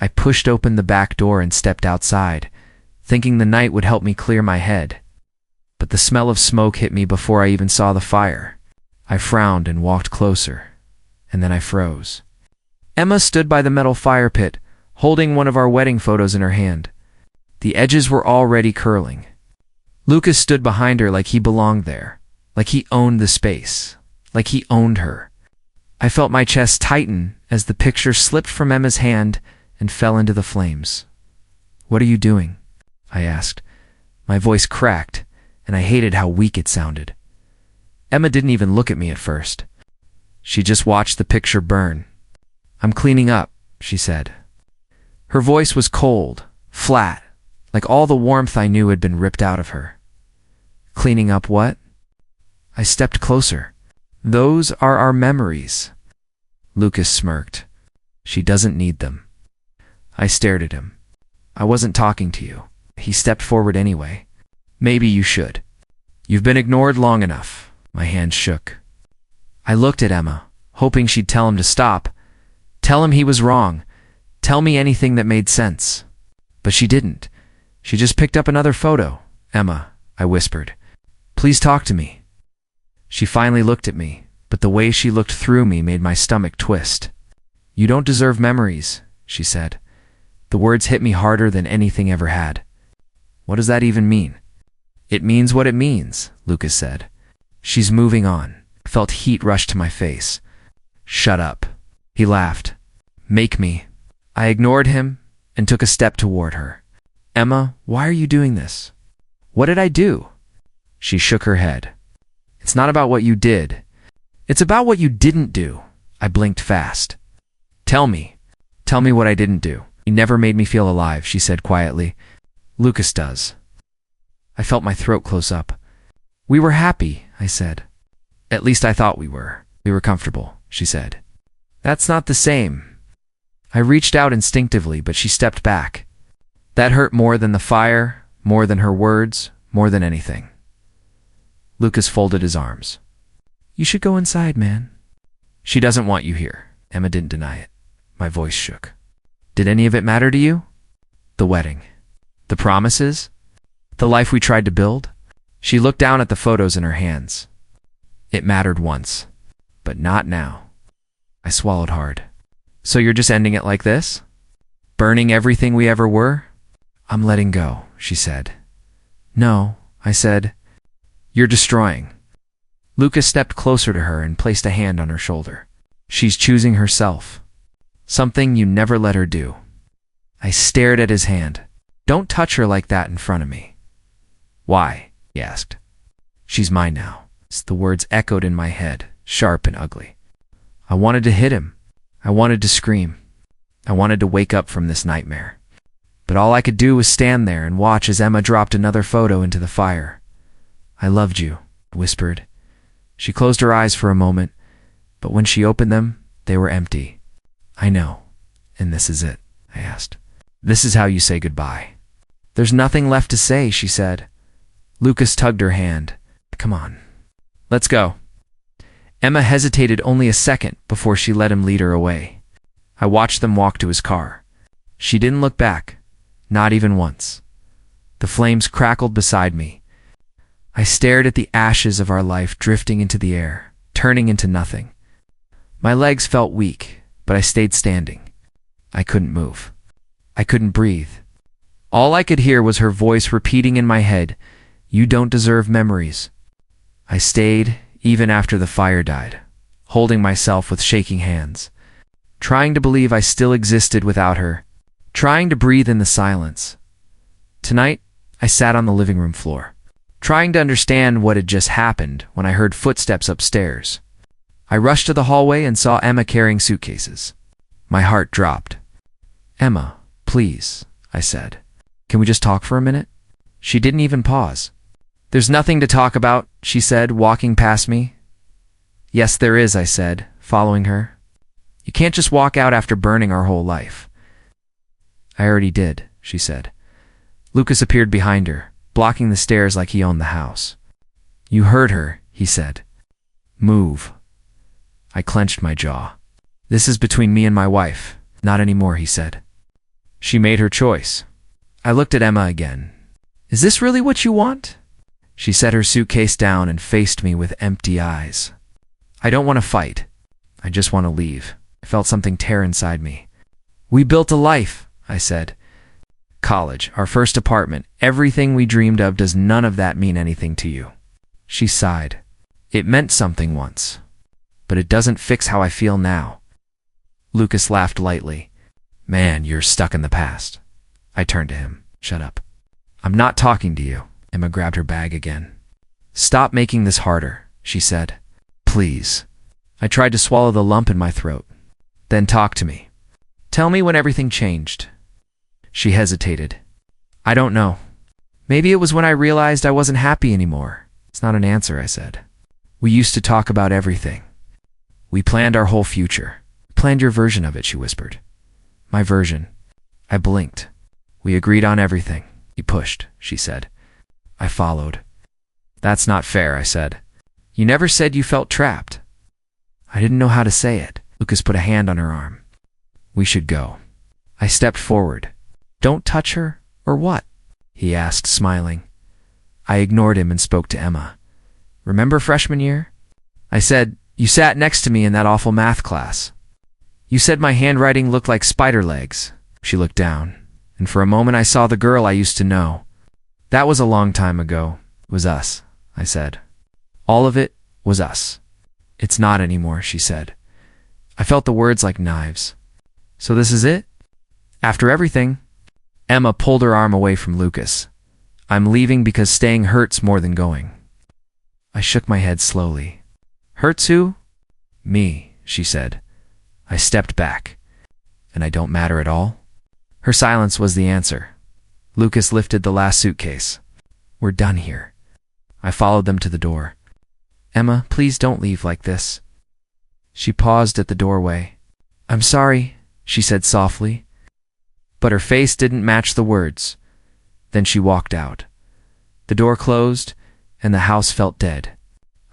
I pushed open the back door and stepped outside, thinking the night would help me clear my head. But the smell of smoke hit me before I even saw the fire. I frowned and walked closer, and then I froze. Emma stood by the metal fire pit, holding one of our wedding photos in her hand. The edges were already curling. Lucas stood behind her like he belonged there, like he owned the space, like he owned her. I felt my chest tighten as the picture slipped from Emma's hand and fell into the flames. "What are you doing?" I asked. My voice cracked, and I hated how weak it sounded. Emma didn't even look at me at first. She just watched the picture burn. "I'm cleaning up," she said. Her voice was cold, flat, like all the warmth I knew had been ripped out of her. "Cleaning up what?" I stepped closer. "Those are our memories." Lucas smirked. "She doesn't need them." I stared at him. "I wasn't talking to you." He stepped forward anyway. "Maybe you should. You've been ignored long enough." My hand shook. I looked at Emma, hoping she'd tell him to stop, tell him he was wrong, tell me anything that made sense. But she didn't. She just picked up another photo. "Emma," I whispered, "please talk to me." She finally looked at me, but the way she looked through me made my stomach twist. "You don't deserve memories," she said. The words hit me harder than anything ever had. "What does that even mean?" "It means what it means," Lucas said. "She's moving on." I felt heat rush to my face. "Shut up." He laughed. "Make me." I ignored him and took a step toward her. "Emma, why are you doing this?" "What did I do?" She shook her head. "It's not about what you did. It's about what you didn't do." I blinked fast. Tell me what I didn't do." "You never made me feel alive," she said quietly. "Lucas does." I felt my throat close up. "We were happy," I said. "At least I thought we were." "We were comfortable," she said. "That's not the same." I reached out instinctively, but she stepped back. That hurt more than the fire, more than her words, more than anything. Lucas folded his arms. "You should go inside, man." "She doesn't want you here." Emma didn't deny it. My voice shook. "Did any of it matter to you?" "The wedding. The promises. The life we tried to build." She looked down at the photos in her hands. "It mattered once, but not now." I swallowed hard. "So you're just ending it like this? Burning everything we ever were?" "I'm letting go," she said. "No," I said. "You're destroying." Lucas stepped closer to her and placed a hand on her shoulder. "She's choosing herself. Something you never let her do." I stared at his hand. "Don't touch her like that in front of me." "Why?" he asked. "She's mine now." The words echoed in my head, sharp and ugly. I wanted to hit him. I wanted to scream. I wanted to wake up from this nightmare. But all I could do was stand there and watch as Emma dropped another photo into the fire. "I loved you," I whispered. She closed her eyes for a moment, but when she opened them, they were empty. "I know. And this is it?" I asked. "This is how you say goodbye." "There's nothing left to say," she said. Lucas tugged her hand. "Come on. Let's go." Emma hesitated only a second before she let him lead her away. I watched them walk to his car. She didn't look back, not even once. The flames crackled beside me. I stared at the ashes of our life drifting into the air, turning into nothing. My legs felt weak, but I stayed standing. I couldn't move. I couldn't breathe. All I could hear was her voice repeating in my head, "You don't deserve memories." I stayed, even after the fire died, holding myself with shaking hands, trying to believe I still existed without her, trying to breathe in the silence. Tonight, I sat on the living room floor, trying to understand what had just happened when I heard footsteps upstairs. I rushed to the hallway and saw Emma carrying suitcases. My heart dropped. "Emma, please," I said. "Can we just talk for a minute?" She didn't even pause. "There's nothing to talk about," she said, walking past me. "Yes, there is," I said, following her. "You can't just walk out after burning our whole life." "I already did," she said. Lucas appeared behind her, blocking the stairs like he owned the house. "You heard her," he said. "Move." I clenched my jaw. "This is between me and my wife." "Not anymore," he said. She made her choice. I looked at Emma again. Is this really what you want? She set her suitcase down and faced me with empty eyes. I don't want to fight. I just want to leave. I felt something tear inside me. We built a life, I said. College, our first apartment, everything we dreamed of. Does none of that mean anything to you? She sighed. It meant something once, but it doesn't fix how I feel now. Lucas laughed lightly. Man, you're stuck in the past. I turned to him. Shut up. I'm not talking to you. Emma grabbed her bag again. Stop making this harder, she said. Please. I tried to swallow the lump in my throat. Then talk to me. Tell me when everything changed. She hesitated. I don't know. Maybe it was when I realized I wasn't happy anymore. It's not an answer, I said. We used to talk about everything. We planned our whole future. Planned your version of it, she whispered. My version. I blinked. We agreed on everything. He pushed, she said. I followed. That's not fair, I said. You never said you felt trapped. I didn't know how to say it. Lucas put a hand on her arm. We should go. I stepped forward. Don't touch her, or what? He asked, smiling. I ignored him and spoke to Emma. Remember freshman year? I said, you sat next to me in that awful math class. You said my handwriting looked like spider legs. She looked down, and for a moment I saw the girl I used to know. That was a long time ago. It was us, I said. All of it was us. It's not anymore, she said. I felt the words like knives. So this is it? After everything? Emma pulled her arm away from Lucas. I'm leaving because staying hurts more than going. I shook my head slowly. Hurts who? Me, she said. I stepped back. And I don't matter at all? Her silence was the answer. Lucas lifted the last suitcase. We're done here. I followed them to the door. Emma, please don't leave like this. She paused at the doorway. I'm sorry, she said softly. But her face didn't match the words. Then she walked out. The door closed, and the house felt dead.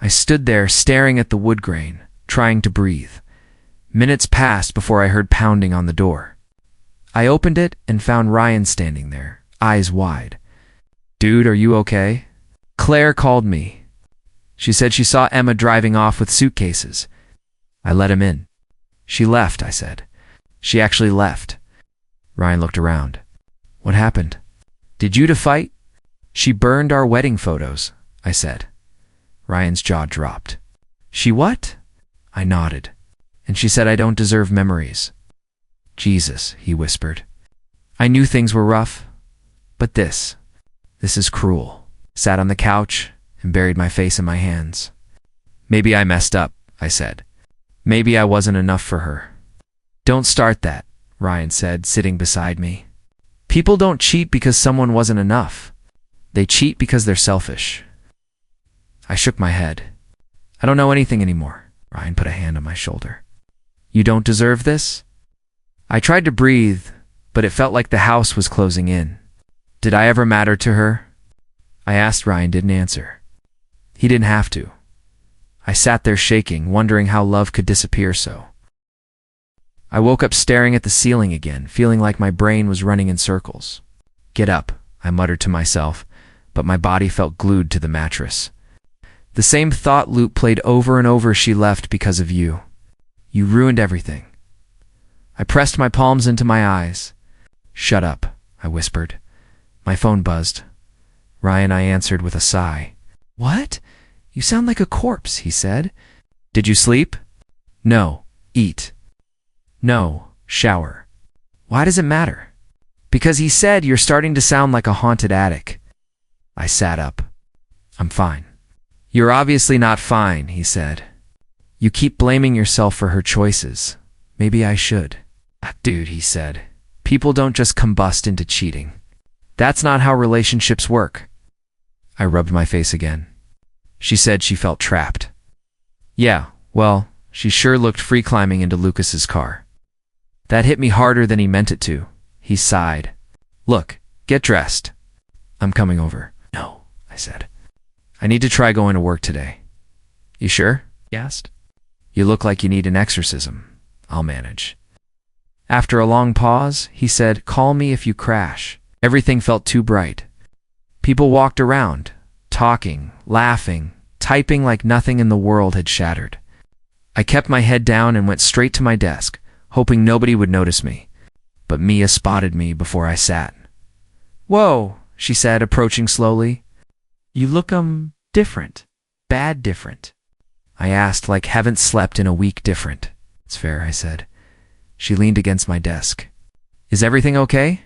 I stood there staring at the wood grain, trying to breathe. Minutes passed before I heard pounding on the door. I opened it and found Ryan standing there, eyes wide. Dude, are you okay? Claire called me. She said she saw Emma driving off with suitcases. I let him in. She left, I said. She actually left. Ryan looked around. What happened? Did you two fight? She burned our wedding photos, I said. Ryan's jaw dropped. She what? I nodded. And she said I don't deserve memories. Jesus, he whispered. I knew things were rough, but this is cruel. Sat on the couch and buried my face in my hands. Maybe I messed up, I said. Maybe I wasn't enough for her. Don't start that, Ryan said, sitting beside me. People don't cheat because someone wasn't enough. They cheat because they're selfish. I shook my head. I don't know anything anymore. Ryan put a hand on my shoulder. You don't deserve this? I tried to breathe, but it felt like the house was closing in. Did I ever matter to her? I asked. Ryan didn't answer. He didn't have to. I sat there shaking, wondering how love could disappear so. I woke up staring at the ceiling again, feeling like my brain was running in circles. Get up, I muttered to myself, but my body felt glued to the mattress. The same thought loop played over and over. She left because of you. You ruined everything. I pressed my palms into my eyes. Shut up, I whispered. My phone buzzed. Ryan, I answered with a sigh. What? You sound like a corpse, he said. Did you sleep? No. Eat. No. Shower. Why does it matter? Because he said you're starting to sound like a haunted attic. I sat up. I'm fine. You're obviously not fine, he said. You keep blaming yourself for her choices. Maybe I should. Dude, he said. People don't just combust into cheating. That's not how relationships work. I rubbed my face again. She said she felt trapped. Yeah, well, she sure looked free climbing into Lucas's car. That hit me harder than he meant it to. He sighed. Look, get dressed. I'm coming over. No, I said. I need to try going to work today. You sure? He asked. You look like you need an exorcism. I'll manage. After a long pause, he said, "Call me if you crash." Everything felt too bright. People walked around, talking, laughing, typing like nothing in the world had shattered. I kept my head down and went straight to my desk, hoping nobody would notice me. But Mia spotted me before I sat. "Whoa," she said, approaching slowly. "You look, different. Bad different." I asked, like haven't slept in a week different. "It's fair," I said. She leaned against my desk. "Is everything okay?"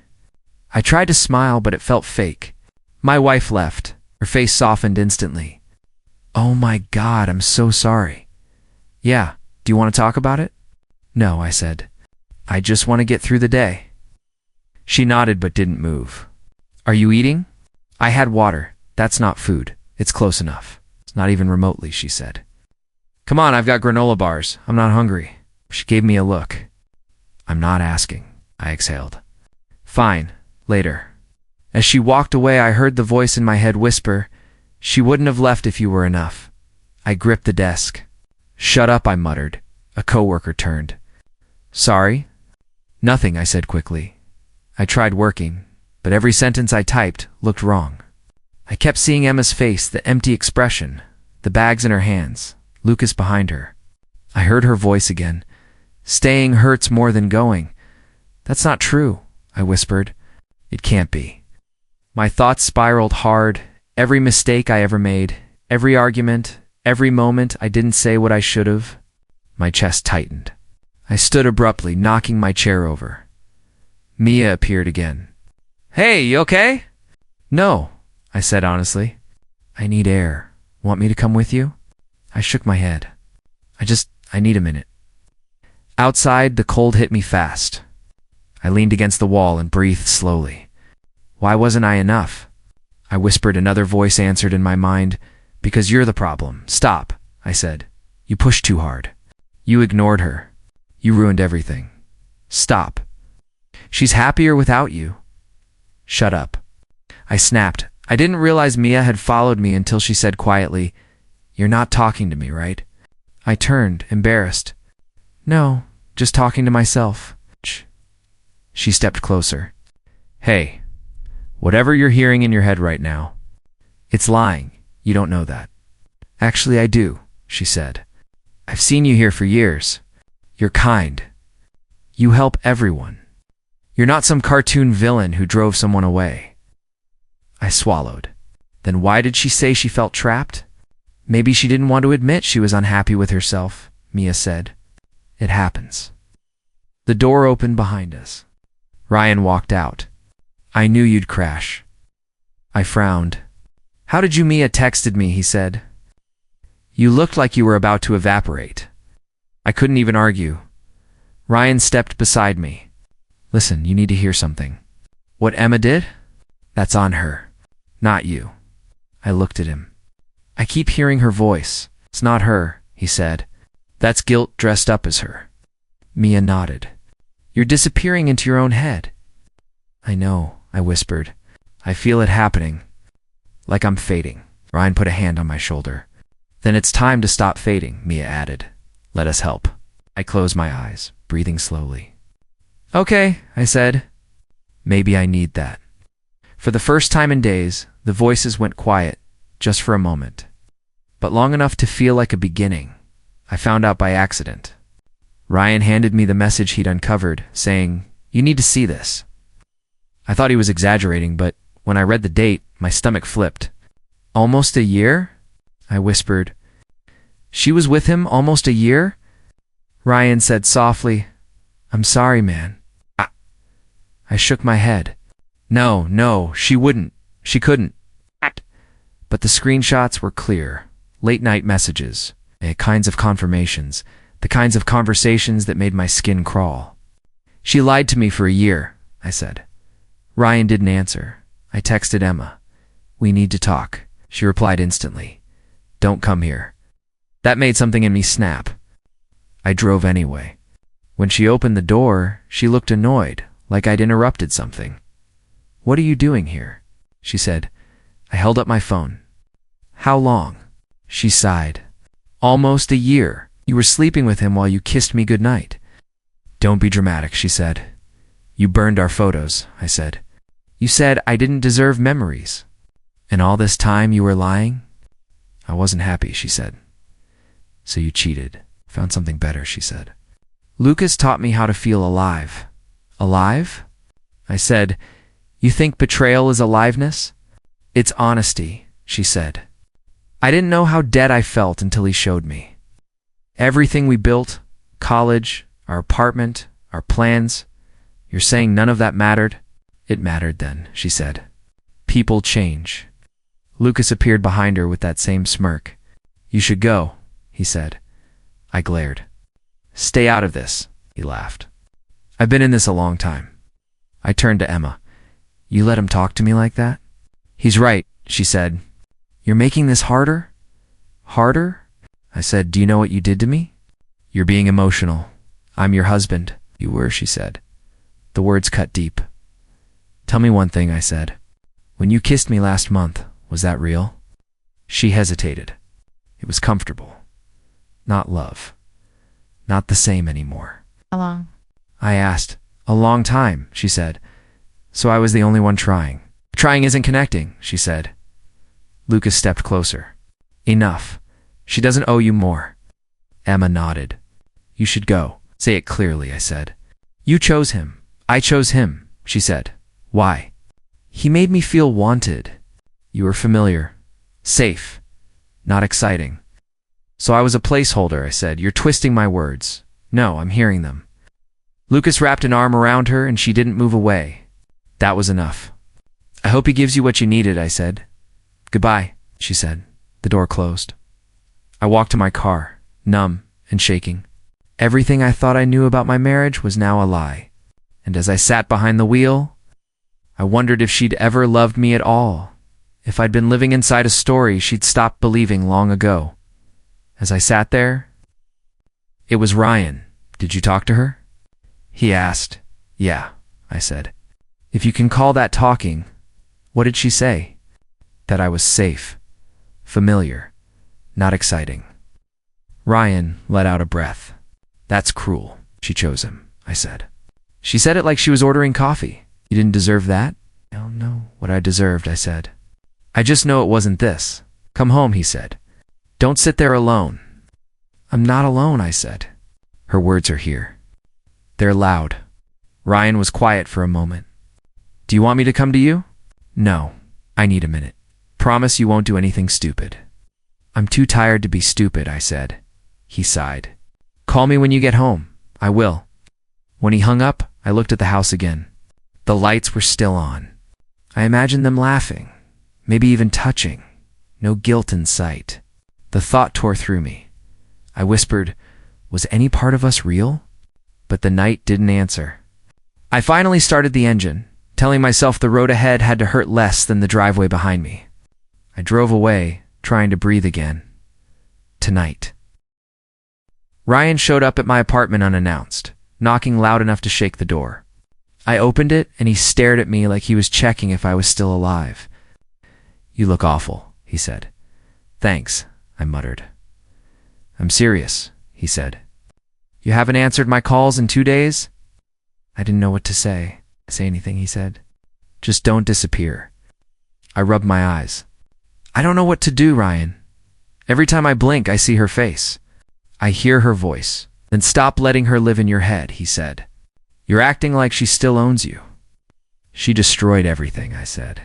I tried to smile, but it felt fake. My wife left. Her face softened instantly. "Oh my God, I'm so sorry." "Yeah, do you want to talk about it?" "No," I said. "I just want to get through the day." She nodded but didn't move. "Are you eating?" "I had water. That's not food. It's close enough." "It's not even remotely," she said. "Come on, I've got granola bars. I'm not hungry." She gave me a look. "I'm not asking," I exhaled. "Fine, later." As she walked away, I heard the voice in my head whisper, "She wouldn't have left if you were enough." I gripped the desk. "Shut up," I muttered. A coworker turned. "Sorry?" "Nothing," I said quickly. I tried working, but every sentence I typed looked wrong. I kept seeing Emma's face, the empty expression, the bags in her hands, Lucas behind her. I heard her voice again. "Staying hurts more than going." "That's not true," I whispered. "It can't be." My thoughts spiraled hard. Every mistake I ever made, every argument, every moment I didn't say what I should have. My chest tightened. I stood abruptly, knocking my chair over. Mia appeared again. "Hey, you okay?" "No," I said honestly. "I need air. Want me to come with you?" I shook my head. I need a minute." Outside, the cold hit me fast. I leaned against the wall and breathed slowly. Why wasn't I enough? I whispered. Another voice answered in my mind. "Because you're the problem. Stop," I said. "You pushed too hard. You ignored her. You ruined everything. Stop. She's happier without you." "Shut up." I snapped. I didn't realize Mia had followed me until she said quietly, "You're not talking to me, right?" I turned, embarrassed. "No, just talking to myself." She stepped closer. "Hey, whatever you're hearing in your head right now, it's lying. You don't know that." "Actually, I do," she said. "I've seen you here for years. You're kind. You help everyone. You're not some cartoon villain who drove someone away." I swallowed. Then why did she say she felt trapped? Maybe she didn't want to admit she was unhappy with herself, Mia said. "It happens." The door opened behind us. Ryan walked out. "I knew you'd crash." I frowned. "How did you?" Mia texted me, he said. "You looked like you were about to evaporate." I couldn't even argue. Ryan stepped beside me. "Listen, you need to hear something." "What Emma did?" "That's on her, not you." I looked at him. "I keep hearing her voice." "It's not her," he said. "That's guilt dressed up as her." Mia nodded. "You're disappearing into your own head." "I know," I whispered. "I feel it happening. Like I'm fading." Ryan put a hand on my shoulder. "Then it's time to stop fading," Mia added. "Let us help." I closed my eyes, breathing slowly. "Okay," I said. "Maybe I need that." For the first time in days, the voices went quiet, just for a moment. But long enough to feel like a beginning. I found out by accident. Ryan handed me the message he'd uncovered, saying, "You need to see this." I thought he was exaggerating, but when I read the date, my stomach flipped. "Almost a year?" I whispered. "She was with him almost a year?" Ryan said softly, "I'm sorry, man." I shook my head. No, she wouldn't. She couldn't. But the screenshots were clear. Late-night messages, kinds of confirmations, the kinds of conversations that made my skin crawl. "She lied to me for a year," I said. Ryan didn't answer. I texted Emma. "We need to talk." She replied instantly. "Don't come here." That made something in me snap. I drove anyway. When she opened the door, she looked annoyed, like I'd interrupted something. "What are you doing here?" she said. I held up my phone. "How long?" She sighed. "Almost a year. You were sleeping with him while you kissed me goodnight." Don't be dramatic, she said. You burned our photos, I said. You said I didn't deserve memories. And all this time you were lying? I wasn't happy, she said. So you cheated. Found something better, she said. Lucas taught me how to feel alive. Alive? I said, you think betrayal is aliveness? It's honesty, she said. I didn't know how dead I felt until he showed me. Everything we built, college, our apartment, our plans, you're saying none of that mattered? It mattered then, she said. People change. Lucas appeared behind her with that same smirk. You should go, he said. I glared. Stay out of this, he laughed. I've been in this a long time. I turned to Emma. You let him talk to me like that? He's right, she said. You're making this harder? Harder? I said, do you know what you did to me? You're being emotional. I'm your husband. You were, she said. The words cut deep. Tell me one thing, I said. When you kissed me last month, was that real? She hesitated. It was comfortable. Not love. Not the same anymore. How long? I asked. A long time, she said. So I was the only one trying. Trying isn't connecting, she said. Lucas stepped closer. Enough. She doesn't owe you more. Emma nodded. You should go. Say it clearly, I said. You chose him. I chose him, she said. Why? He made me feel wanted. You were familiar. Safe. Not exciting. So I was a placeholder, I said. You're twisting my words. No, I'm hearing them. Lucas wrapped an arm around her and she didn't move away. That was enough. I hope he gives you what you needed, I said. Goodbye, she said. The door closed. I walked to my car, numb and shaking. Everything I thought I knew about my marriage was now a lie. And as I sat behind the wheel, I wondered if she'd ever loved me at all. If I'd been living inside a story she'd stopped believing long ago. As I sat there, it was Ryan. Did you talk to her? He asked. Yeah, I said. If you can call that talking, what did she say? That I was safe, familiar, not exciting. Ryan let out a breath. That's cruel. She chose him, I said. She said it like she was ordering coffee. You didn't deserve that? I don't know what I deserved, I said. I just know it wasn't this. Come home, he said. Don't sit there alone. I'm not alone, I said. Her words are here. They're loud. Ryan was quiet for a moment. Do you want me to come to you? No, I need a minute. Promise you won't do anything stupid. I'm too tired to be stupid, I said. He sighed. Call me when you get home. I will. When he hung up, I looked at the house again. The lights were still on. I imagined them laughing, maybe even touching. No guilt in sight. The thought tore through me. I whispered, was any part of us real? But the night didn't answer. I finally started the engine, telling myself the road ahead had to hurt less than the driveway behind me. I drove away, trying to breathe again. Tonight. Ryan showed up at my apartment unannounced, knocking loud enough to shake the door. I opened it, and he stared at me like he was checking if I was still alive. You look awful, he said. Thanks, I muttered. I'm serious, he said. You haven't answered my calls in 2 days? I didn't know what to say. Say anything, he said. Just don't disappear. I rubbed my eyes. I don't know what to do, Ryan. Every time I blink, I see her face. I hear her voice. Then stop letting her live in your head, he said. You're acting like she still owns you. She destroyed everything, I said.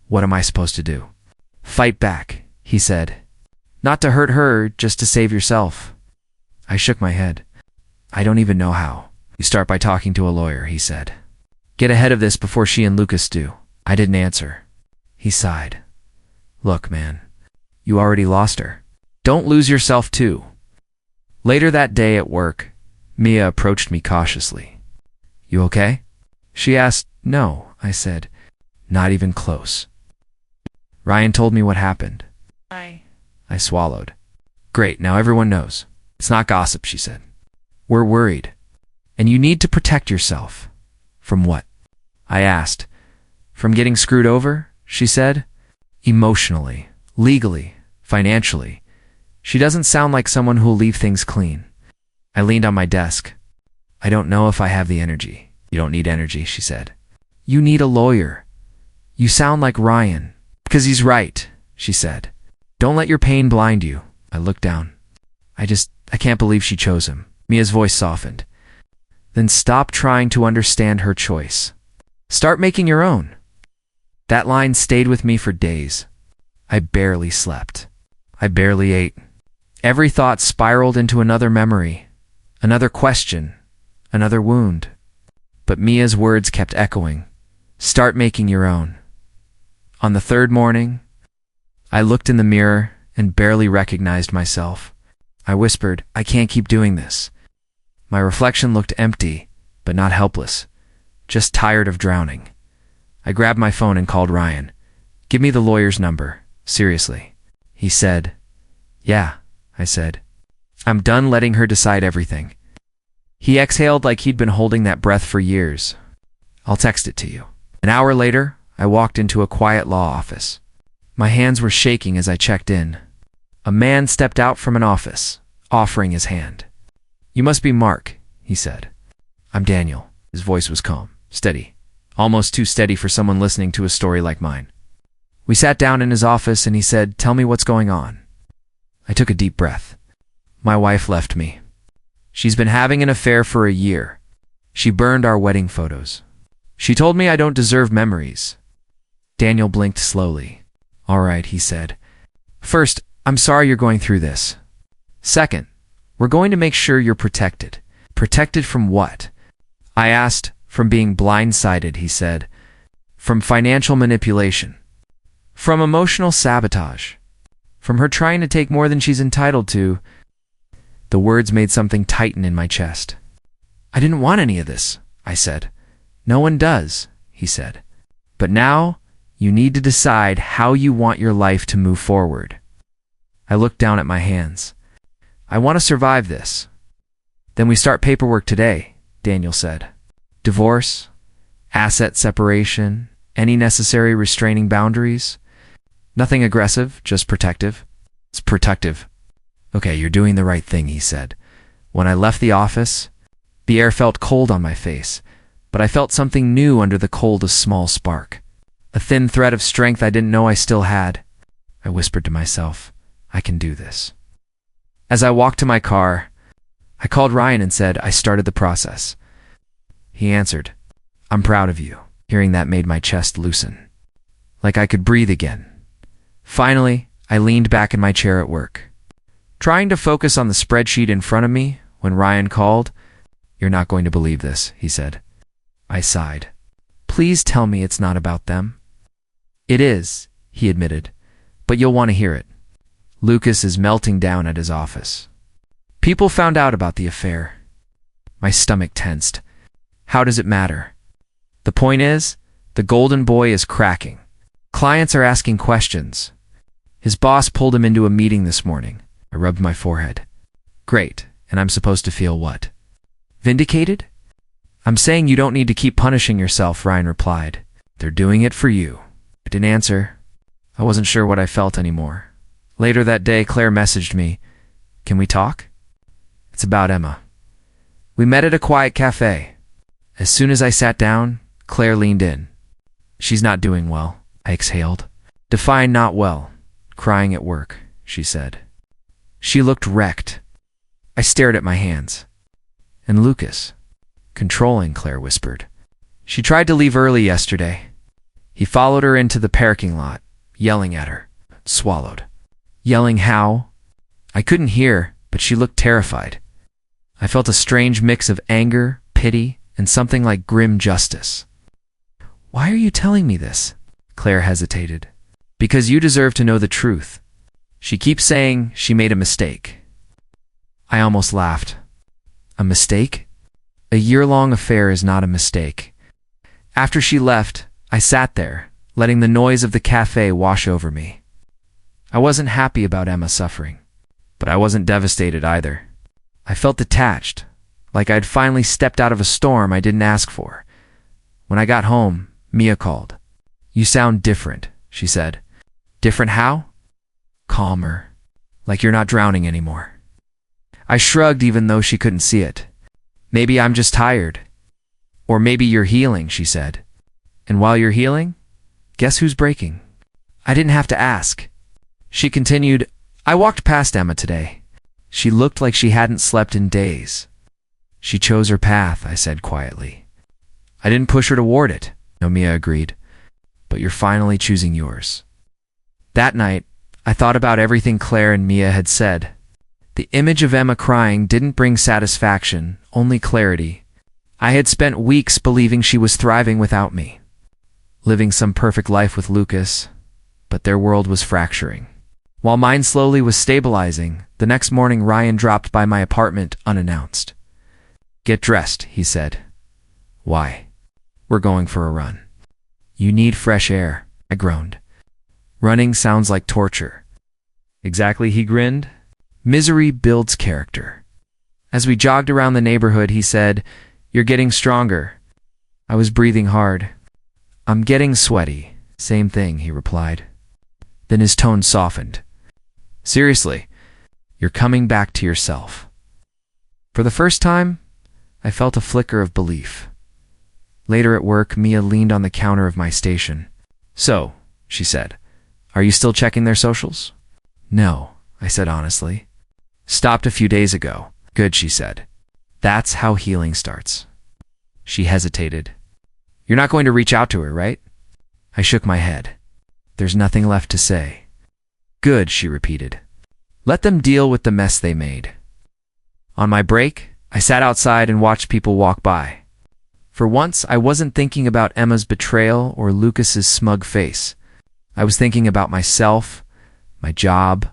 What am I supposed to do? Fight back, he said. Not to hurt her, just to save yourself. I shook my head. I don't even know how. You start by talking to a lawyer, he said. Get ahead of this before she and Lucas do. I didn't answer. He sighed. Look, man, you already lost her. Don't lose yourself too. Later that day at work, Mia approached me cautiously. You okay? She asked. No, I said. Not even close. Ryan told me what happened. I swallowed. Great, now everyone knows. It's not gossip, she said. We're worried. And you need to protect yourself. From what? I asked. From getting screwed over, she said. Emotionally, legally, financially. She doesn't sound like someone who'll leave things clean. I leaned on my desk. I don't know if I have the energy. You don't need energy, she said. You need a lawyer. You sound like Ryan. Because he's right, she said. Don't let your pain blind you. I looked down. I can't believe she chose him. Mia's voice softened. Then stop trying to understand her choice. Start making your own. That line stayed with me for days. I barely slept. I barely ate. Every thought spiraled into another memory, another question, another wound. But Mia's words kept echoing. Start making your own. On the third morning, I looked in the mirror and barely recognized myself. I whispered, I can't keep doing this. My reflection looked empty, but not helpless, just tired of drowning. I grabbed my phone and called Ryan. Give me the lawyer's number, seriously. He said, Yeah, I said. I'm done letting her decide everything. He exhaled like he'd been holding that breath for years. I'll text it to you. An hour later, I walked into a quiet law office. My hands were shaking as I checked in. A man stepped out from an office, offering his hand. You must be Mark, he said. I'm Daniel. His voice was calm, steady, almost too steady for someone listening to a story like mine. We sat down in his office and he said, Tell me what's going on. I took a deep breath. My wife left me. She's been having an affair for a year. She burned our wedding photos. She told me I don't deserve memories. Daniel blinked slowly. All right, he said. First, I'm sorry you're going through this. Second, we're going to make sure you're protected. Protected from what? I asked. From being blindsided, he said. From financial manipulation. From emotional sabotage. From her trying to take more than she's entitled to. The words made something tighten in my chest. I didn't want any of this, I said. No one does, he said. But now, you need to decide how you want your life to move forward. I looked down at my hands. I want to survive this. Then we start paperwork today, Daniel said. Divorce, asset separation, any necessary restraining boundaries. Nothing aggressive, just protective. It's protective. Okay, you're doing the right thing, he said. When I left the office, the air felt cold on my face, but I felt something new under the cold, a small spark. A thin thread of strength I didn't know I still had. I whispered to myself, I can do this. As I walked to my car, I called Ryan and said I started the process. He answered, I'm proud of you. Hearing that made my chest loosen. Like I could breathe again. Finally, I leaned back in my chair at work, trying to focus on the spreadsheet in front of me when Ryan called. You're not going to believe this, he said. I sighed. Please tell me it's not about them. It is, he admitted, but you'll want to hear it. Lucas is melting down at his office. People found out about the affair. My stomach tensed. How does it matter? The point is, the golden boy is cracking. Clients are asking questions. His boss pulled him into a meeting this morning. I rubbed my forehead. Great, and I'm supposed to feel what? Vindicated? I'm saying you don't need to keep punishing yourself, Ryan replied. They're doing it for you. I didn't answer. I wasn't sure what I felt anymore. Later that day, Claire messaged me. Can we talk? It's about Emma. We met at a quiet cafe. As soon as I sat down, Claire leaned in. She's not doing well, I exhaled. Define not well. Crying at work, she said. She looked wrecked. I stared at my hands. And Lucas? Controlling, Claire whispered. She tried to leave early yesterday. He followed her into the parking lot, yelling at her. Swallowed. Yelling how? I couldn't hear, but she looked terrified. I felt a strange mix of anger, pity, and something like grim justice. Why are you telling me this? Claire hesitated. Because you deserve to know the truth. She keeps saying she made a mistake. I almost laughed. A mistake? A year-long affair is not a mistake. After she left, I sat there, letting the noise of the cafe wash over me. I wasn't happy about Emma suffering, but I wasn't devastated either. I felt detached, like I'd finally stepped out of a storm I didn't ask for. When I got home, Mia called. You sound different, she said. Different how? Calmer, like you're not drowning anymore. I shrugged even though she couldn't see it. Maybe I'm just tired. Or maybe you're healing, she said. And while you're healing, guess who's breaking? I didn't have to ask. She continued, I walked past Emma today. She looked like she hadn't slept in days. She chose her path, I said quietly. I didn't push her toward it, Mia agreed. But you're finally choosing yours. That night, I thought about everything Claire and Mia had said. The image of Emma crying didn't bring satisfaction, only clarity. I had spent weeks believing she was thriving without me, living some perfect life with Lucas, but their world was fracturing. While mine slowly was stabilizing, the next morning Ryan dropped by my apartment unannounced. Get dressed, he said. Why? We're going for a run. You need fresh air, I groaned. Running sounds like torture. Exactly, he grinned. Misery builds character. As we jogged around the neighborhood, he said, You're getting stronger. I was breathing hard. I'm getting sweaty. Same thing, he replied. Then his tone softened. Seriously, you're coming back to yourself. For the first time, I felt a flicker of belief. Later at work, Mia leaned on the counter of my station. So, she said, are you still checking their socials? No, I said honestly. Stopped a few days ago. Good, she said. That's how healing starts. She hesitated. You're not going to reach out to her, right? I shook my head. There's nothing left to say. Good, she repeated. Let them deal with the mess they made. On my break, I sat outside and watched people walk by. For once, I wasn't thinking about Emma's betrayal or Lucas's smug face. I was thinking about myself, my job,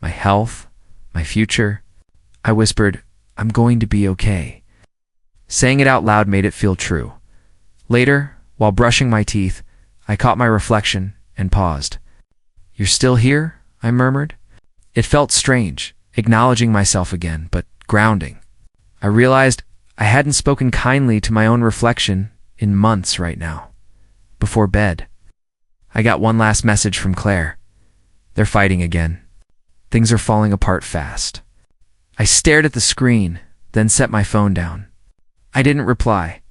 my health, my future. I whispered, I'm going to be okay. Saying it out loud made it feel true. Later, while brushing my teeth, I caught my reflection and paused. You're still here? I murmured. It felt strange, acknowledging myself again, but grounding. I realized I hadn't spoken kindly to my own reflection in months right now. Before bed, I got one last message from Claire. They're fighting again. Things are falling apart fast. I stared at the screen, then set my phone down. I didn't reply.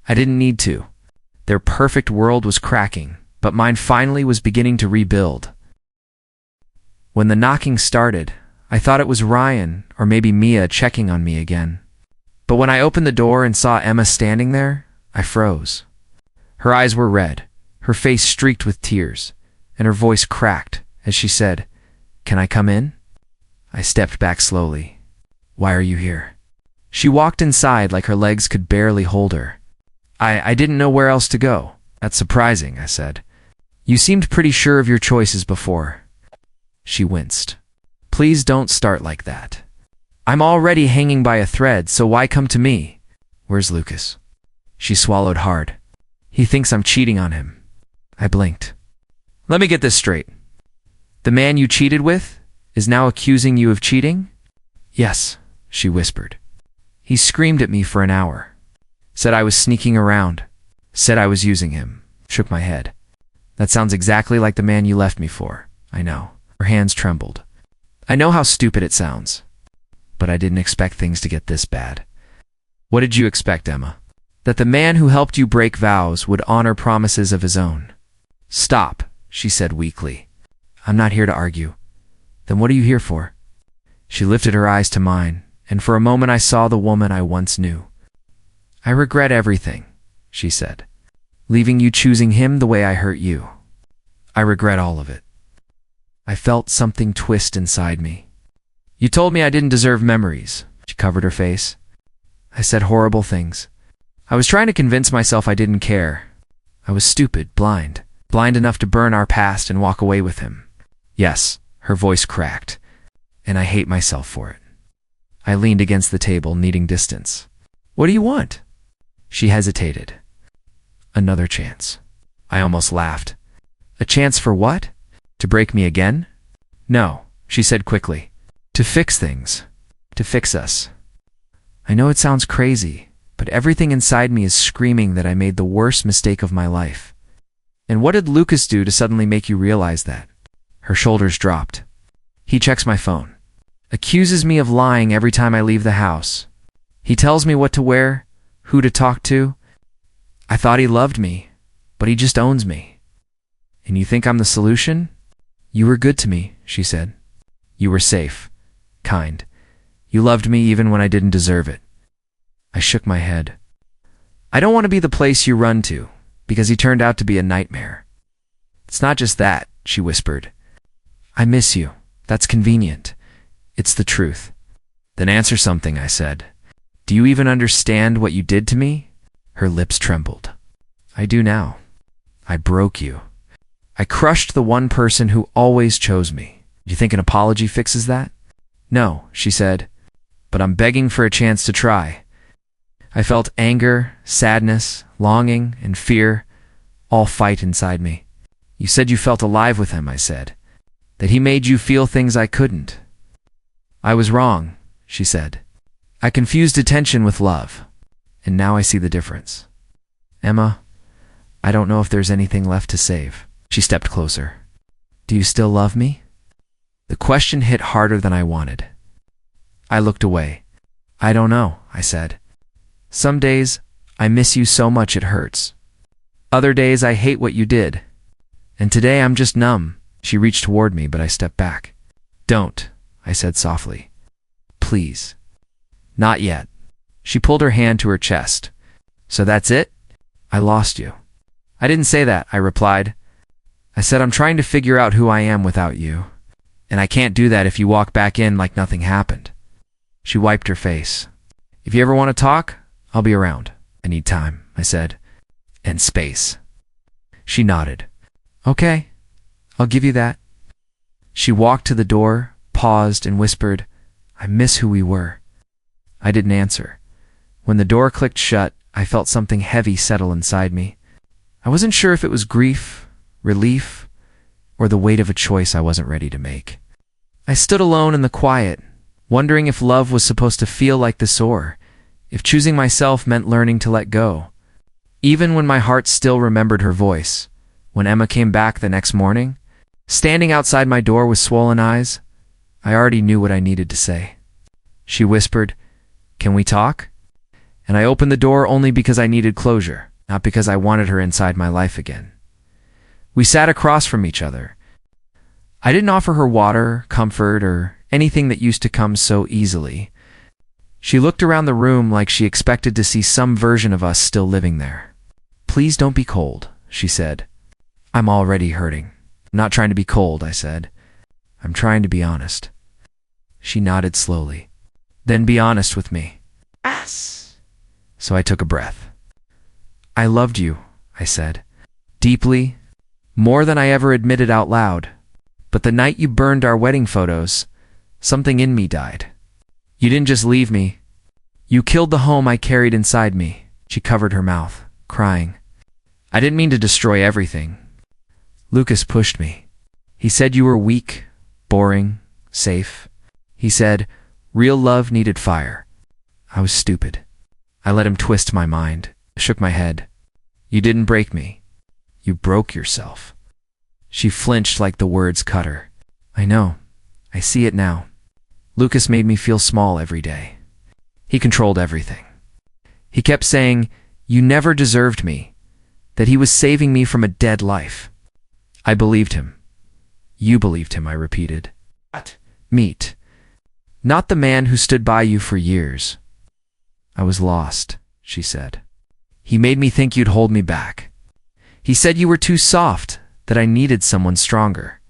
I didn't need to. Their perfect world was cracking, but mine finally was beginning to rebuild. When the knocking started, I thought it was Ryan or maybe Mia checking on me again. But when I opened the door and saw Emma standing there, I froze. Her eyes were red, her face streaked with tears, and her voice cracked as she said, Can I come in? I stepped back slowly. Why are you here? She walked inside like her legs could barely hold her. I didn't know where else to go. That's surprising, I said. You seemed pretty sure of your choices before. She winced. Please don't start like that. I'm already hanging by a thread, so why come to me? Where's Lucas? She swallowed hard. He thinks I'm cheating on him. I blinked. Let me get this straight. The man you cheated with is now accusing you of cheating? Yes, she whispered. He screamed at me for an hour. Said I was sneaking around. Said I was using him. Shook my head. That sounds exactly like the man you left me for. I know. Her hands trembled. I know how stupid it sounds. But I didn't expect things to get this bad. What did you expect, Emma? That the man who helped you break vows would honor promises of his own. Stop, she said weakly. I'm not here to argue. Then what are you here for? She lifted her eyes to mine, and for a moment I saw the woman I once knew. I regret everything, she said. Leaving you choosing him the way I hurt you. I regret all of it. I felt something twist inside me. You told me I didn't deserve memories. She covered her face. I said horrible things. I was trying to convince myself I didn't care. I was stupid, blind enough to burn our past and walk away with him. Yes, her voice cracked, and I hate myself for it. I leaned against the table, needing distance. What do you want? She hesitated. Another chance. I almost laughed. A chance for what? To break me again? No, she said quickly. To fix things. To fix us. I know it sounds crazy, but everything inside me is screaming that I made the worst mistake of my life. And what did Lucas do to suddenly make you realize that? Her shoulders dropped. He checks my phone. Accuses me of lying every time I leave the house. He tells me what to wear, who to talk to. I thought he loved me, but he just owns me. And you think I'm the solution? You were good to me, she said. You were safe, kind. You loved me even when I didn't deserve it. I shook my head. I don't want to be the place you run to, because he turned out to be a nightmare. It's not just that, she whispered. I miss you. That's convenient. It's the truth. Then answer something, I said. Do you even understand what you did to me? Her lips trembled. I do now. I broke you. I crushed the one person who always chose me. Do you think an apology fixes that? No, she said, but I'm begging for a chance to try. I felt anger, sadness, longing, and fear all fight inside me. You said you felt alive with him, I said, that he made you feel things I couldn't. I was wrong, she said. I confused attention with love, and now I see the difference. Emma, I don't know if there's anything left to save. She stepped closer. Do you still love me? The question hit harder than I wanted. I looked away. I don't know, I said. Some days, I miss you so much it hurts. Other days, I hate what you did. And today, I'm just numb. She reached toward me, but I stepped back. Don't, I said softly. Please. Not yet. She pulled her hand to her chest. So that's it? I lost you. I didn't say that, I replied. I said I'm trying to figure out who I am without you. And I can't do that if you walk back in like nothing happened. She wiped her face. If you ever want to talk, I'll be around. I need time, I said. And space. She nodded. Okay, I'll give you that. She walked to the door, paused, and whispered, I miss who we were. I didn't answer. When the door clicked shut, I felt something heavy settle inside me. I wasn't sure if it was grief, relief, or the weight of a choice I wasn't ready to make. I stood alone in the quiet, wondering if love was supposed to feel like this or if choosing myself meant learning to let go. Even when my heart still remembered her voice, when Emma came back the next morning, standing outside my door with swollen eyes, I already knew what I needed to say. She whispered, Can we talk? And I opened the door only because I needed closure, not because I wanted her inside my life again. We sat across from each other. I didn't offer her water, comfort, or anything that used to come so easily. She looked around the room like she expected to see some version of us still living there. Please don't be cold, she said. I'm already hurting. I'm not trying to be cold, I said. I'm trying to be honest. She nodded slowly. Then be honest with me. Yes. So I took a breath. I loved you, I said. Deeply, more than I ever admitted out loud. But the night you burned our wedding photos, something in me died. You didn't just leave me. You killed the home I carried inside me. She covered her mouth, crying. I didn't mean to destroy everything. Lucas pushed me. He said you were weak, boring, safe. He said, real love needed fire. I was stupid. I let him twist my mind, shook my head. You didn't break me. You broke yourself. She flinched like the words cut her. I know. I see it now. Lucas made me feel small every day. He controlled everything. He kept saying, you never deserved me, that he was saving me from a dead life. I believed him. You believed him, I repeated. What? Meet. Not the man who stood by you for years. I was lost, she said. He made me think you'd hold me back. He said you were too soft, that I needed someone stronger.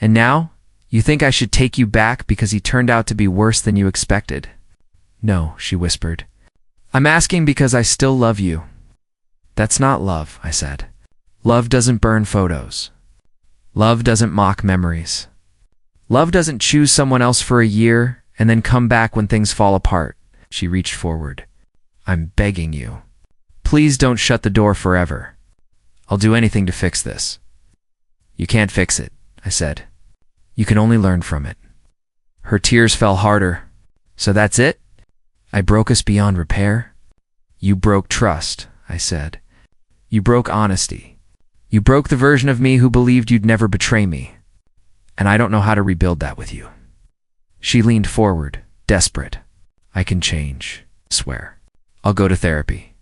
And now, you think I should take you back because he turned out to be worse than you expected? No, she whispered. I'm asking because I still love you. That's not love, I said. Love doesn't burn photos. Love doesn't mock memories. Love doesn't choose someone else for a year and then come back when things fall apart. She reached forward. I'm begging you. Please don't shut the door forever. I'll do anything to fix this. You can't fix it, I said. You can only learn from it. Her tears fell harder. So that's it? I broke us beyond repair? You broke trust, I said. You broke honesty. You broke the version of me who believed you'd never betray me. And I don't know how to rebuild that with you. She leaned forward, desperate. I can change. Swear. I'll go to therapy.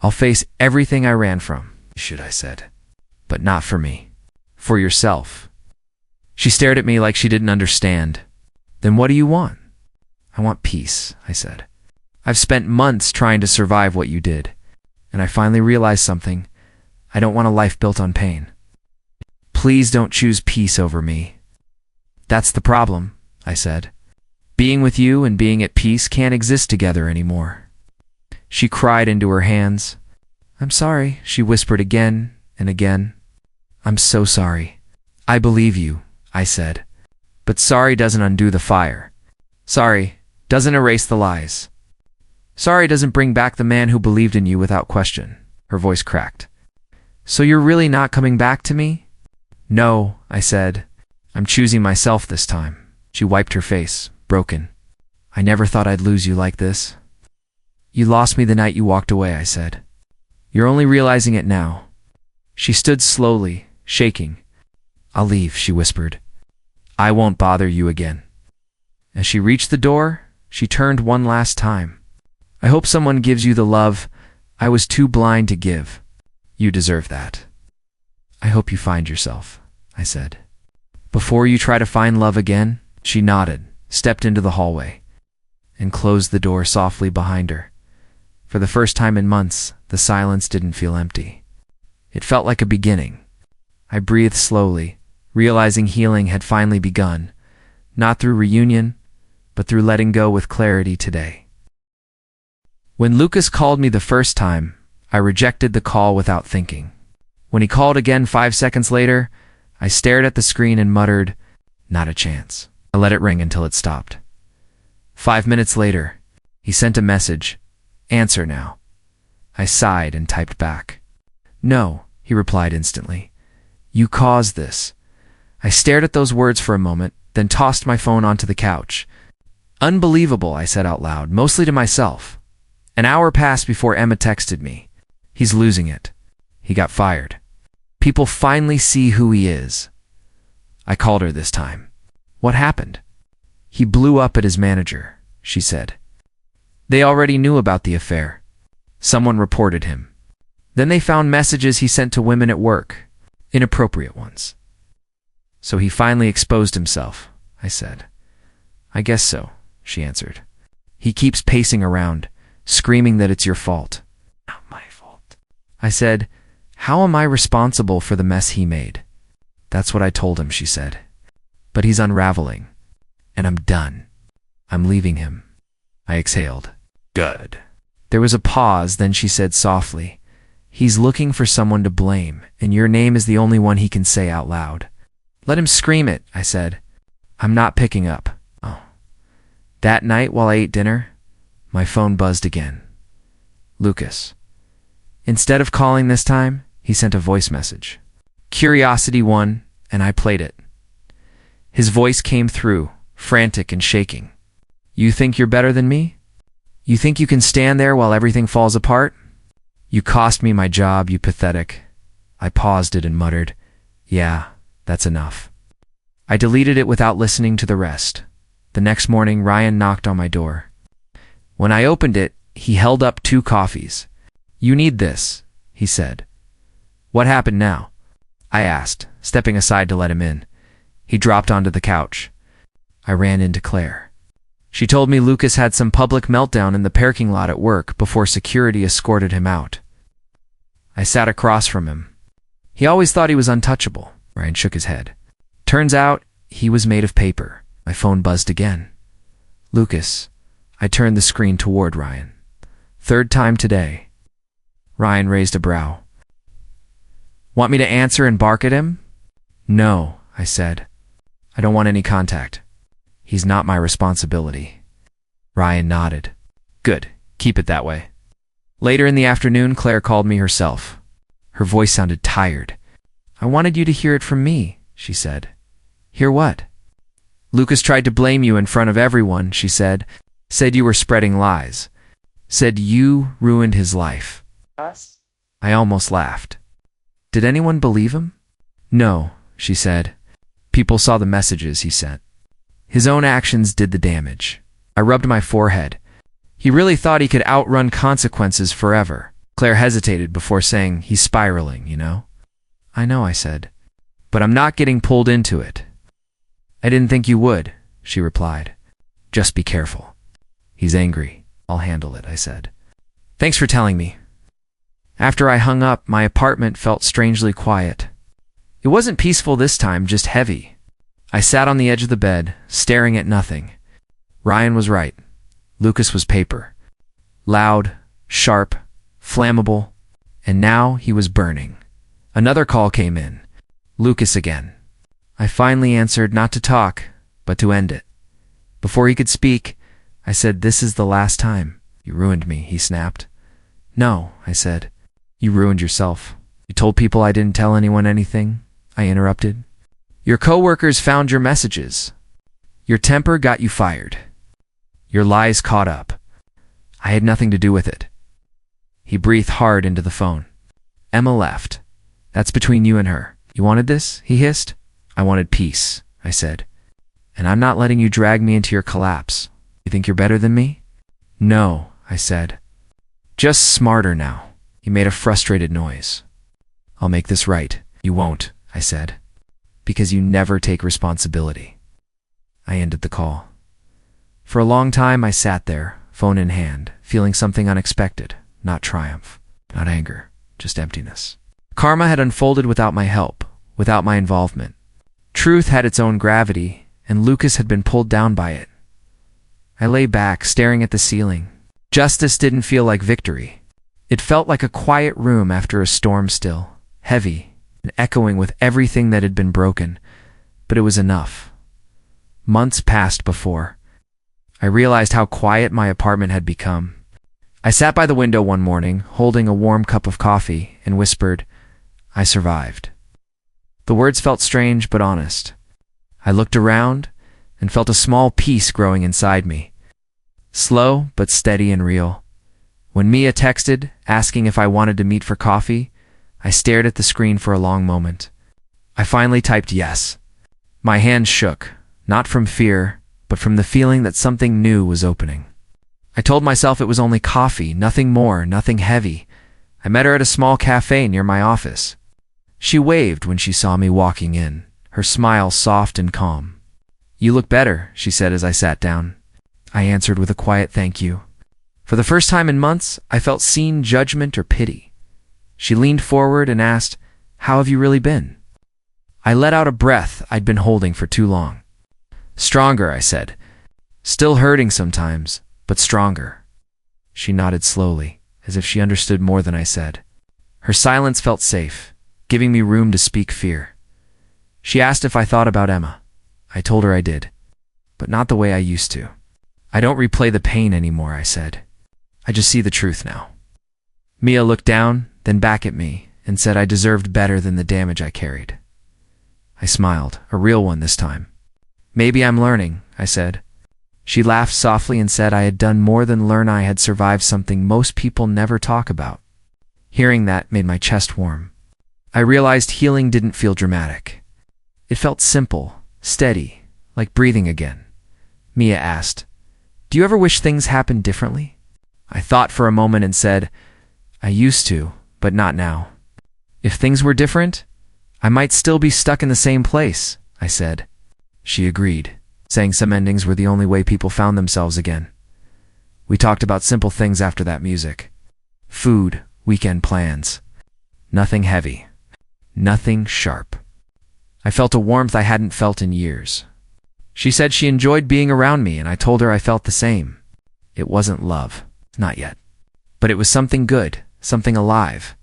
I'll face everything I ran from. Should I said. But not for me. For yourself. She stared at me like she didn't understand. Then what do you want? I want peace, I said. I've spent months trying to survive what you did, and I finally realized something. I don't want a life built on pain. Please don't choose peace over me. That's the problem, I said. Being with you and being at peace can't exist together anymore. She cried into her hands. I'm sorry, she whispered again and again. I'm so sorry. I believe you, I said. But sorry doesn't undo the fire. Sorry doesn't erase the lies. Sorry doesn't bring back the man who believed in you without question. Her voice cracked. So you're really not coming back to me? No, I said. I'm choosing myself this time. She wiped her face, broken. I never thought I'd lose you like this. You lost me the night you walked away, I said. You're only realizing it now. She stood slowly, shaking. I'll leave, she whispered. I won't bother you again. As she reached the door, she turned one last time. I hope someone gives you the love I was too blind to give. You deserve that. I hope you find yourself, I said. Before you try to find love again, she nodded, stepped into the hallway, and closed the door softly behind her. For the first time in months, the silence didn't feel empty. It felt like a beginning. I breathed slowly, realizing healing had finally begun, not through reunion, but through letting go with clarity today. When Lucas called me the first time, I rejected the call without thinking. When he called again 5 seconds later, I stared at the screen and muttered, not a chance. I let it ring until it stopped. 5 minutes later, he sent a message, answer now. I sighed and typed back. No, he replied instantly. You caused this. I stared at those words for a moment, then tossed my phone onto the couch. Unbelievable, I said out loud, mostly to myself. An hour passed before Emma texted me. He's losing it. He got fired. People finally see who he is. I called her this time. What happened? He blew up at his manager, she said. They already knew about the affair. Someone reported him. Then they found messages he sent to women at work, inappropriate ones. So he finally exposed himself, I said. I guess so, she answered. He keeps pacing around, screaming that it's your fault. Not my fault. I said, how am I responsible for the mess he made? That's what I told him, she said. But he's unraveling, and I'm done. I'm leaving him. I exhaled. Good. There was a pause, then she said softly, he's looking for someone to blame, and your name is the only one he can say out loud. Let him scream it, I said. I'm not picking up. Oh. That night while I ate dinner, my phone buzzed again. Lucas. Instead of calling this time, he sent a voice message. Curiosity won, and I played it. His voice came through, frantic and shaking. You think you're better than me? You think you can stand there while everything falls apart? You cost me my job, you pathetic. I paused it and muttered, yeah, that's enough. I deleted it without listening to the rest. The next morning, Ryan knocked on my door. When I opened it, he held up 2 coffees. You need this, he said. What happened now? I asked, stepping aside to let him in. He dropped onto the couch. I ran into Claire. She told me Lucas had some public meltdown in the parking lot at work before security escorted him out. I sat across from him. He always thought he was untouchable. Ryan shook his head. Turns out, he was made of paper. My phone buzzed again. Lucas. I turned the screen toward Ryan. 3rd time today. Ryan raised a brow. Want me to answer and bark at him? No, I said. I don't want any contact. He's not my responsibility. Ryan nodded. Good. Keep it that way. Later in the afternoon, Claire called me herself. Her voice sounded tired. I wanted you to hear it from me, she said. Hear what? Lucas tried to blame you in front of everyone, she said. Said you were spreading lies. Said you ruined his life. Us? I almost laughed. Did anyone believe him? No, she said. People saw the messages he sent. His own actions did the damage. I rubbed my forehead. He really thought he could outrun consequences forever. Claire hesitated before saying, he's spiraling, you know? I know, I said. But I'm not getting pulled into it. I didn't think you would, she replied. Just be careful. He's angry. I'll handle it, I said. Thanks for telling me. After I hung up, my apartment felt strangely quiet. It wasn't peaceful this time, just heavy. I sat on the edge of the bed, staring at nothing. Ryan was right. Lucas was paper. Loud, sharp, flammable, and now he was burning. Another call came in. Lucas again. I finally answered, not to talk, but to end it. Before he could speak, I said, this is the last time. You ruined me, he snapped. No, I said. You ruined yourself. You told people I didn't tell anyone anything, I interrupted. Your coworkers found your messages. Your temper got you fired. Your lies caught up. I had nothing to do with it. He breathed hard into the phone. Emma left. That's between you and her. You wanted this? He hissed. I wanted peace, I said. And I'm not letting you drag me into your collapse. You think you're better than me? No, I said. Just smarter now. He made a frustrated noise. I'll make this right. You won't, I said. Because you never take responsibility. I ended the call. For a long time I sat there, phone in hand, feeling something unexpected. Not triumph, not anger, just emptiness. Karma had unfolded without my help, without my involvement. Truth had its own gravity, and Lucas had been pulled down by it. I lay back, staring at the ceiling. Justice didn't feel like victory. It felt like a quiet room after a storm still, heavy, and echoing with everything that had been broken. But it was enough. Months passed before I realized how quiet my apartment had become. I sat by the window one morning, holding a warm cup of coffee, and whispered, I survived. The words felt strange but honest. I looked around and felt a small peace growing inside me. Slow but steady and real. When Mia texted, asking if I wanted to meet for coffee, I stared at the screen for a long moment. I finally typed yes. My hands shook, not from fear, but from the feeling that something new was opening. I told myself it was only coffee, nothing more, nothing heavy. I met her at a small cafe near my office. She waved when she saw me walking in, her smile soft and calm. You look better, she said as I sat down. I answered with a quiet thank you. For the first time in months, I felt seen judgment or pity. She leaned forward and asked, How have you really been? I let out a breath I'd been holding for too long. Stronger, I said. Still hurting sometimes, but stronger. She nodded slowly, as if she understood more than I said. Her silence felt safe, giving me room to speak fear. She asked if I thought about Emma. I told her I did, but not the way I used to. I don't replay the pain anymore, I said. I just see the truth now. Mia looked down, then back at me, and said I deserved better than the damage I carried. I smiled, a real one this time. Maybe I'm learning, I said. She laughed softly and said I had done more than learn. I had survived something most people never talk about. Hearing that made my chest warm. I realized healing didn't feel dramatic. It felt simple, steady, like breathing again. Mia asked, Do you ever wish things happened differently? I thought for a moment and said, I used to, but not now. If things were different, I might still be stuck in the same place, I said. She agreed, saying some endings were the only way people found themselves again. We talked about simple things after that: music, food, weekend plans. Nothing heavy. Nothing sharp. I felt a warmth I hadn't felt in years. She said she enjoyed being around me, and I told her I felt the same. It wasn't love, not yet. But it was something good, something alive.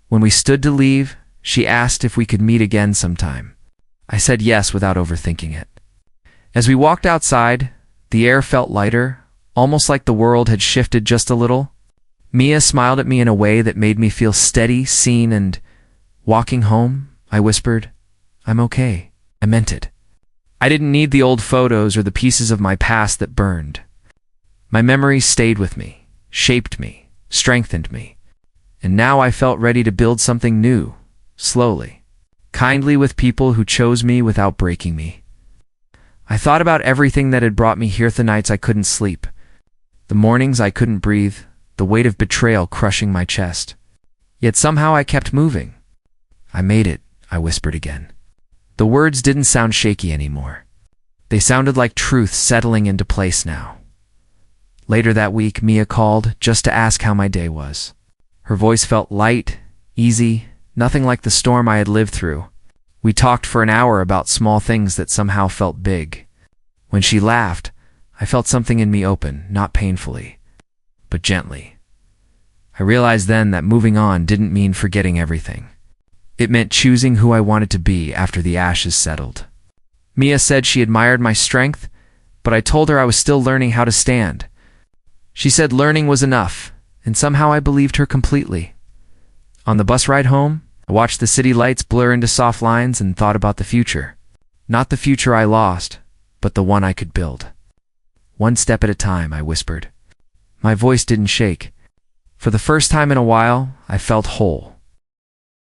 When we stood to leave, she asked if we could meet again sometime. I said yes without overthinking it. As we walked outside, the air felt lighter, almost like the world had shifted just a little. Mia smiled at me in a way that made me feel steady, seen, and walking home, I whispered, I'm okay. I meant it. I didn't need the old photos or the pieces of my past that burned. My memories stayed with me, shaped me, strengthened me. And now I felt ready to build something new, slowly, kindly, with people who chose me without breaking me. I thought about everything that had brought me here, the nights I couldn't sleep, The mornings I couldn't breathe, the weight of betrayal crushing my chest. Yet somehow I kept moving. "I made it," I whispered again. The words didn't sound shaky anymore. They sounded like truth settling into place now. Later that week, Mia called just to ask how my day was. Her voice felt light, easy, nothing like the storm I had lived through. We talked for an hour about small things that somehow felt big. When she laughed, I felt something in me open, not painfully, but gently. I realized then that moving on didn't mean forgetting everything. It meant choosing who I wanted to be after the ashes settled. Mia said she admired my strength, but I told her I was still learning how to stand. She said learning was enough, and somehow I believed her completely. On the bus ride home, I watched the city lights blur into soft lines and thought about the future. Not the future I lost, but the one I could build. "One step at a time," I whispered. My voice didn't shake. For the first time in a while, I felt whole.